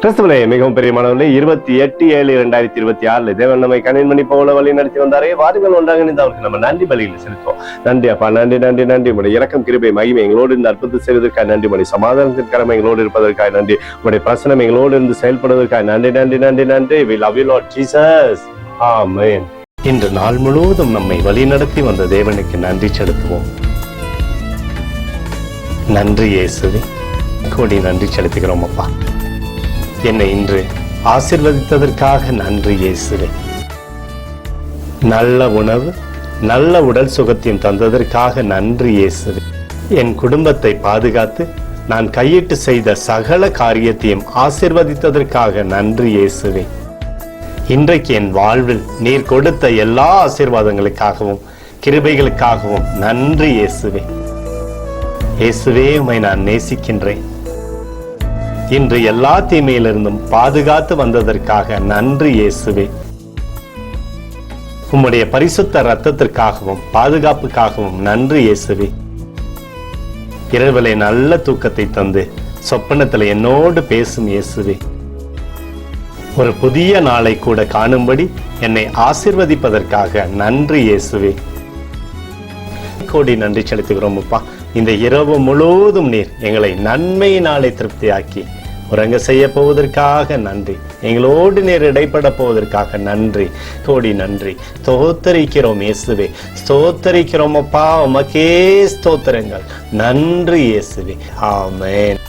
கிறிஸ்துவிலே மிகவும் பெரியமானவர்களே, 28/7/2026 தேவன் நம்மை கனிமணி போல வழி நடத்தி வந்தாரே. வாருங்கள் ஒன்றாக இணைந்து அவருக்கு நம்ம நன்றி பலியில் செலுத்துவோம். நன்றி அப்பா, நன்றி நன்றி நன்றி. உடைய இரக்கம், கிருபை, மகிமை எங்களோடு இருந்து அற்புதம் செய்வதற்காக நன்றி. உடைய சமாதானத்தின் கடமை எங்களோடு இருப்பதற்காக நன்றி. உடைய பிரசனம் எங்களோடு இருந்து செயல்படுவதற்காக நன்றி நன்றி நன்றி நன்றி. We love you Lord Jesus. Amen. இன்று நாள் முழுவதும் நம்மை வழி நடத்தி வந்த தேவனுக்கு நன்றி செலுத்துவோம். நன்றி இயேசுவே, கோடி நன்றி செலுத்துகிறோம் அப்பா. என்னை இன்று ஆசீர்வதித்ததற்காக நன்றி இயேசுவே. நல்ல உணவு, நல்ல உடல் சுகத்தையும் தந்ததற்காக நன்றி இயேசுவே. என் குடும்பத்தை பாதுகாத்து நான் கையிட்டு செய்த சகல காரியத்தையும் ஆசீர்வதித்ததற்காக நன்றி இயேசுவே. இன்றைக்கு என் வாழ்வில் நீர் கொடுத்த எல்லா ஆசீர்வாதங்களுக்காகவும் கிருபைகளுக்காகவும் நன்றி இயேசுவே. இயேசுவே, உம்மை நான் நேசிக்கின்றேன். இன்று எல்லா தீமையிலிருந்தும் பாதுகாத்து வந்ததற்காக நன்றி இயேசுவே. உம்முடைய பரிசுத்த இரத்தத்திற்காகவும் பாதுகாப்புக்காகவும் நன்றி இயேசுவே. இரவிலே நல்ல தூக்கத்தை தந்து சொப்பனத்தில் என்னோடு பேசும் இயேசுவே. ஒரு புதிய நாளை கூட காணும்படி என்னை ஆசீர்வதிப்பதற்காக நன்றி இயேசுவே. கோடி நன்றி செலுத்துகிறோம் அப்பா. இந்த இரவு முழுவதும் நீர் எங்களை நன்மையினாலே திருப்தியாக்கி உறங்க செய்ய போவதற்காக நன்றி. எங்களோடு நீர் இடைப்பட போவதற்காக நன்றி. கோடி நன்றி. ஸ்தோத்தரிக்கிறோம் இயேசுவே, ஸ்தோத்தரிக்கிறோம் அப்பா. உமக்கே ஸ்தோத்திரங்கள். நன்றி இயேசுவே. ஆமென்.